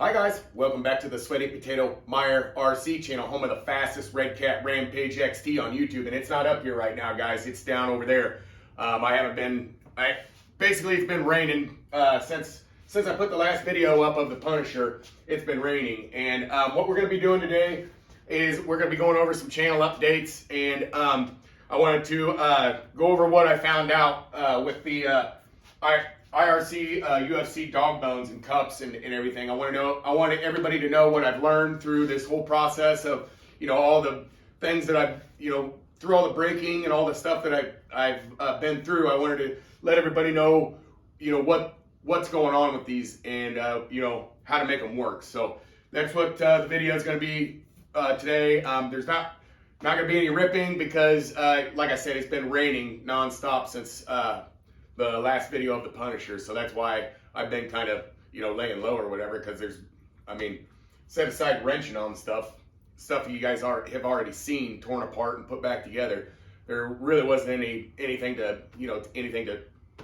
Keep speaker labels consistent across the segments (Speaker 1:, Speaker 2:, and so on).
Speaker 1: Hi guys, welcome back to the Sweaty Potato Meyer RC channel, home of the fastest Red Cat Rampage XT on YouTube. And it's not up here right now, guys. It's down over there. Basically it's been raining since I put the last video up of the Punisher. It's been raining, and what we're going to be doing today is we're going to be going over some channel updates, and I wanted to go over what I found out with the IRC UFC dog bones and cups and everything. I wanted everybody to know what I've learned through this whole process of, all the things that I've, through all the breaking and all the stuff that I've been through. I wanted to let everybody know, what's going on with these, and how to make them work. So that's what the video is going to be today. There's not going to be any ripping because, like I said, it's been raining nonstop since the last video of the Punisher, so that's why I've been kind of, laying low or whatever, because set aside wrenching on stuff you guys have already seen torn apart and put back together. There really wasn't anything to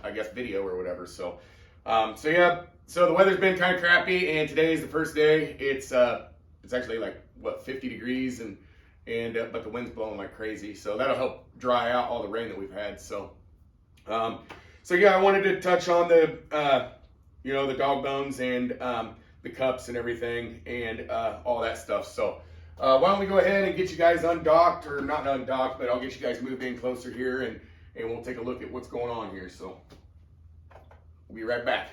Speaker 1: I guess video or whatever. So yeah, so the weather's been kind of crappy, and today is the first day. It's actually like 50 degrees, and but the wind's blowing like crazy, so that'll help dry out all the rain that we've had. So yeah, I wanted to touch on the the dog bones and the cups and everything, and all that stuff. So why don't we go ahead and get you guys undocked, or not undocked, but I'll get you guys moved in closer here, and we'll take a look at what's going on here. So we'll be right back.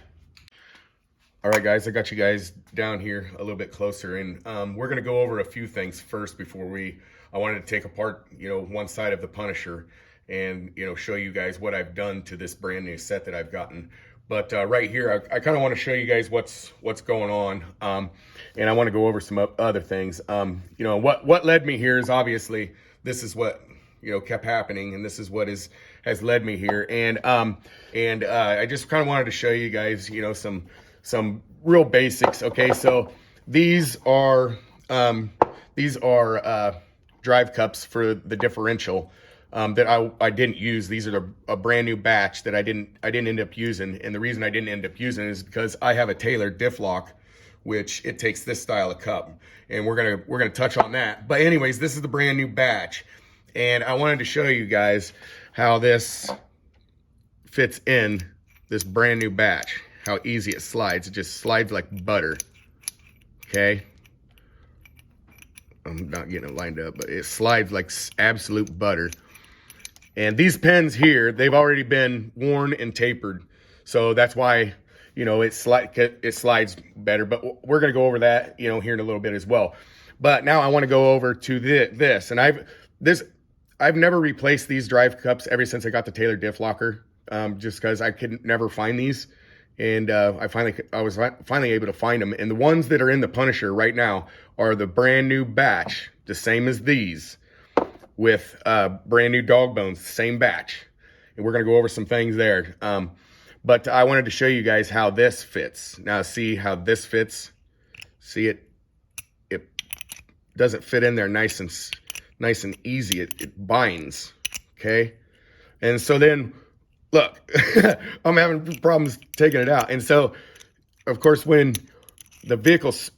Speaker 1: All right, guys, I got you guys down here a little bit closer, and we're gonna go over a few things first before I wanted to take apart, one side of the Punisher and show you guys what I've done to this brand new set that I've gotten. But right here, I kind of want to show you guys what's going on, and I want to go over some other things. What led me here is obviously this is what kept happening, and this is what has led me here, and I just kind of wanted to show you guys some real basics. Okay, so these are drive cups for the differential. That I didn't use. These are a brand new batch that I didn't end up using, and the reason I didn't end up using it is because I have a Taylor diff lock, which it takes this style of cup, and we're gonna touch on that. But anyways, this is the brand new batch, and I wanted to show you guys how this fits in this brand new batch. How easy it slides. It just slides like butter. Okay. I'm not getting it lined up, but it slides like absolute butter. And these pens here, they've already been worn and tapered. So that's why, it slides better. But we're going to go over that, here in a little bit as well. But now I want to go over to this. And I've never replaced these drive cups ever since I got the Taylor diff locker, just because I could never find these. And I was finally able to find them. And the ones that are in the Punisher right now are the brand new batch, the same as these, with brand new dog bones, same batch. And we're going to go over some things there. But I wanted to show you guys how this fits. Now see how this fits. See it doesn't fit in there nice and easy. It binds. Okay. And so then look, I'm having problems taking it out. And so, of course, when the vehicle's,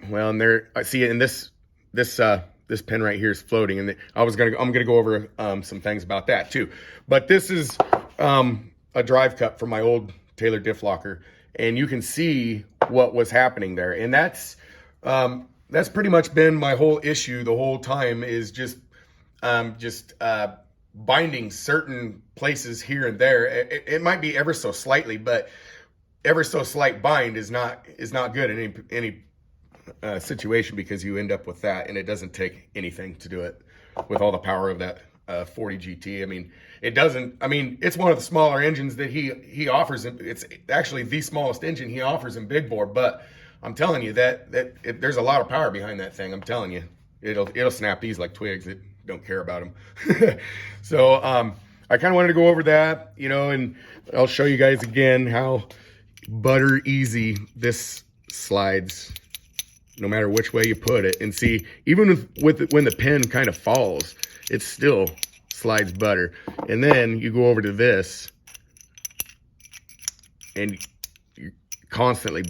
Speaker 1: well, and there, I see it in this pen right here is floating, and I'm gonna go over some things about that too. But this is a drive cup from my old Taylor diff locker, and you can see what was happening there. And that's pretty much been my whole issue the whole time, is just binding certain places here and there. It might be ever so slightly, but ever so slight bind is not good in any situation, because you end up with that, and it doesn't take anything to do it with all the power of that 40 GT. I mean, it's one of the smaller engines that he offers. It's actually the smallest engine he offers in big bore, but I'm telling you that there's a lot of power behind that thing. I'm telling you, it'll snap these like twigs. Don't care about them. So I kind of wanted to go over that, and I'll show you guys again how butter easy this slides, no matter which way you put it. And see, even when the pen kind of falls, it still slides butter. And then you go over to this, and you're constantly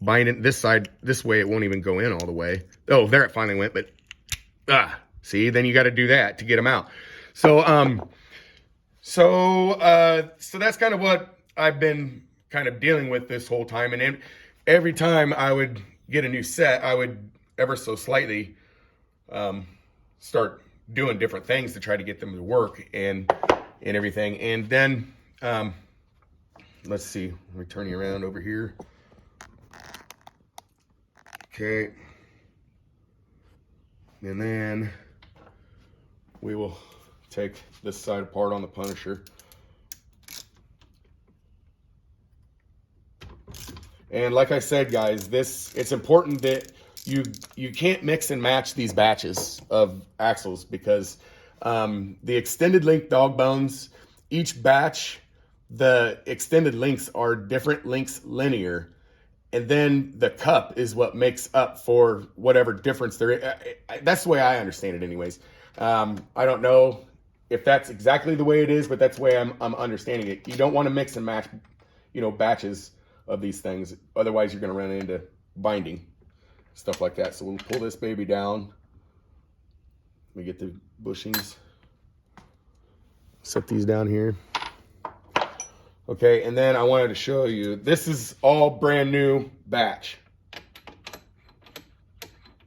Speaker 1: binding this side this way, it won't even go in all the way. Oh, there it finally went, but see, then you got to do that to get them out. So so that's kind of what I've been kind of dealing with this whole time. And every time I would get a new set, I would ever so slightly start doing different things to try to get them to work and everything. And then let's see, let me turn you around over here. Okay, and then we will take this side apart on the Punisher. And like I said, guys, it's important that you can't mix and match these batches of axles, because the extended length dog bones, each batch, the extended lengths are different lengths linear. And then the cup is what makes up for whatever difference there is. That's the way I understand it anyways. I don't know if that's exactly the way it is, but that's the way I'm understanding it. You don't want to mix and match, batches of these things. Otherwise, you're going to run into binding, stuff like that. So we'll pull this baby down. Let me get the bushings. Set these down here. Okay, and then I wanted to show you, this is all brand new batch.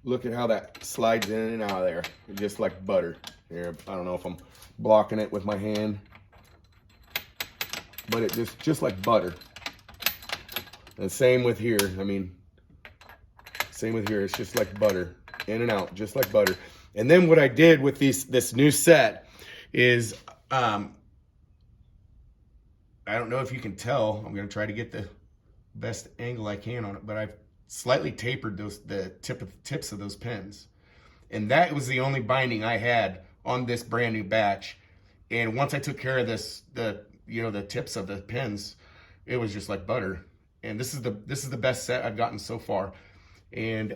Speaker 1: Look at how that slides in and out of there, just like butter. Here, I don't know if I'm blocking it with my hand, but it just like butter. And same with here. I mean, same with here. It's just like butter, in and out, just like butter. And then what I did with this new set is, I don't know if you can tell, I'm going to try to get the best angle I can on it, but I've slightly tapered the tips of those pins. And that was the only binding I had on this brand new batch. And once I took care of the tips of the pins, it was just like butter. And this is the best set I've gotten so far. And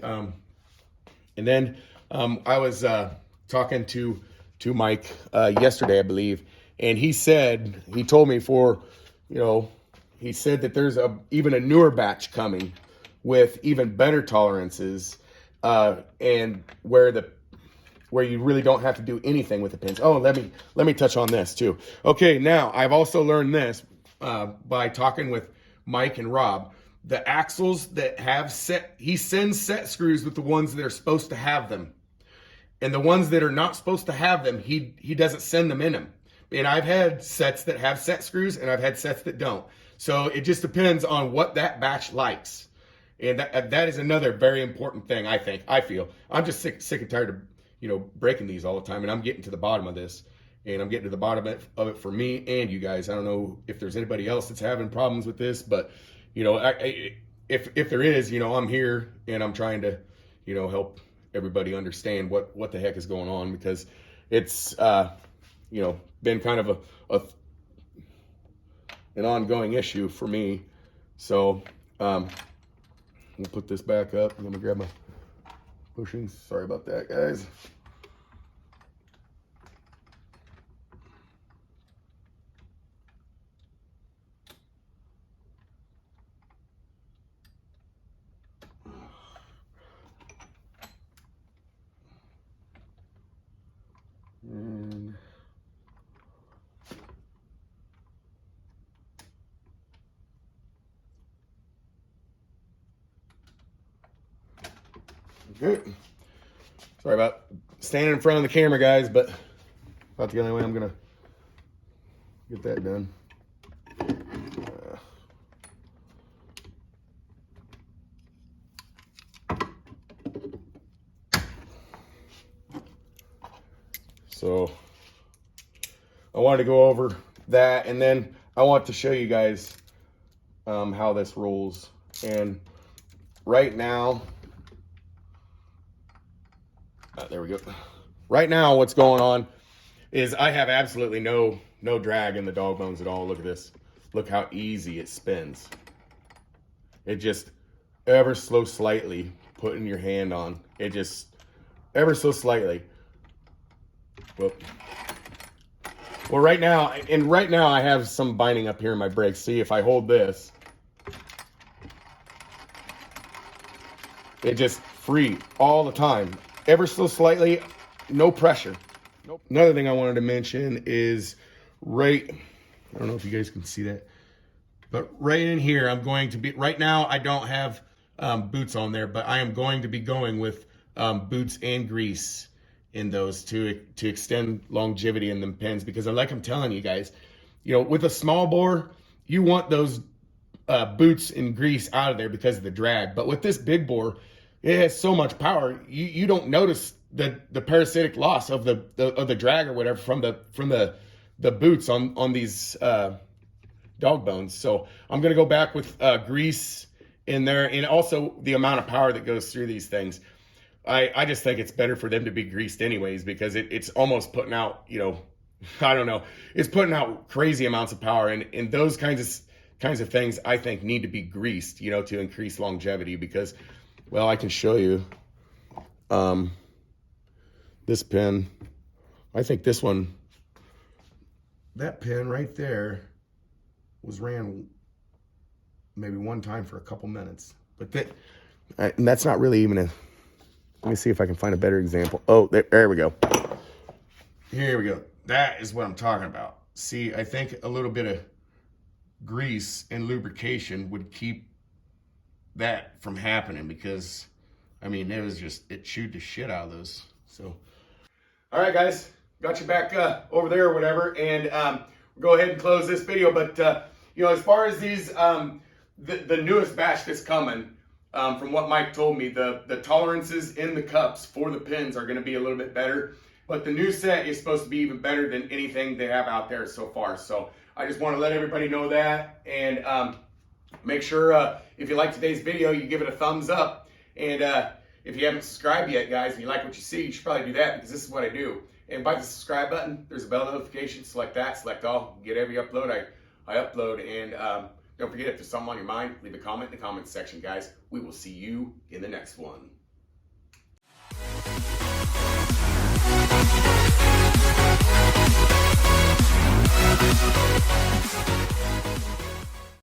Speaker 1: then I was talking to Mike yesterday, I believe, and he told me he said that there's even a newer batch coming with even better tolerances, and where you really don't have to do anything with the pins. Oh, let me touch on this too. Okay, now I've also learned this by talking with Mike and Rob. The axles that have he sends set screws with the ones that are supposed to have them, and the ones that are not supposed to have them, he doesn't send them in them. And I've had sets that have set screws, and I've had sets that don't. So it just depends on what that batch likes. And that is another very important thing, I feel. I'm just sick and tired of, breaking these all the time, and I'm getting to the bottom of this. And I'm getting to the bottom of it for me and you guys. I don't know if there's anybody else that's having problems with this, but, if there is, I'm here, and I'm trying to, help everybody understand what the heck is going on, because it's, been kind of an ongoing issue for me. So we'll put this back up. I'm gonna grab my bushings. Sorry about that, guys. And okay. Sorry about standing in front of the camera, guys, but about the only way I'm gonna get that done. So I wanted to go over that, and then I want to show you guys how this rolls. And right now, there we go. Right now, what's going on is I have absolutely no drag in the dog bones at all. Look at this. Look how easy it spins. It just ever so slightly putting your hand on. It just ever so slightly. Whoop. Well, right now I have some binding up here in my brakes. See, if I hold this, It just free all the time, ever so slightly, no pressure. Nope. Another thing I wanted to mention is I don't know if you guys can see that, but right in here, I'm going to be, right now I don't have boots on there, but I am going to be going with boots and grease in those to extend longevity in them pins, because like I'm telling you guys, with a small bore, you want those boots and grease out of there because of the drag. But with this big bore, it has so much power, you don't notice the parasitic loss of the drag or whatever from the boots on these dog bones. So I'm gonna go back with grease in there, and also the amount of power that goes through these things. I just think it's better for them to be greased anyways, because it's almost putting out, I don't know, it's putting out crazy amounts of power, and those kinds of things I think need to be greased, to increase longevity. Because, well, I can show you this pin. I think this one, that pin right there, was ran maybe one time for a couple minutes, but and that's not really even a. Let me see if I can find a better example. Oh, there we go. Here we go. That is what I'm talking about. See, I think a little bit of grease and lubrication would keep that from happening, because, I mean, it chewed the shit out of those. So, all right, guys, got you back over there or whatever, and we'll go ahead and close this video. But, as far as these, the newest batch that's coming, from what Mike told me, the tolerances in the cups for the pins are going to be a little bit better, but the new set is supposed to be even better than anything they have out there so far. So I just want to let everybody know that, and make sure if you like today's video, you give it a thumbs up, and if you haven't subscribed yet, guys, and you like what you see, you should probably do that, because this is what I do. And by the subscribe button, there's a bell notification. Select that, select all, get every upload I upload, and don't forget, if there's something on your mind, leave a comment in the comments section, guys. We will see you in the next one.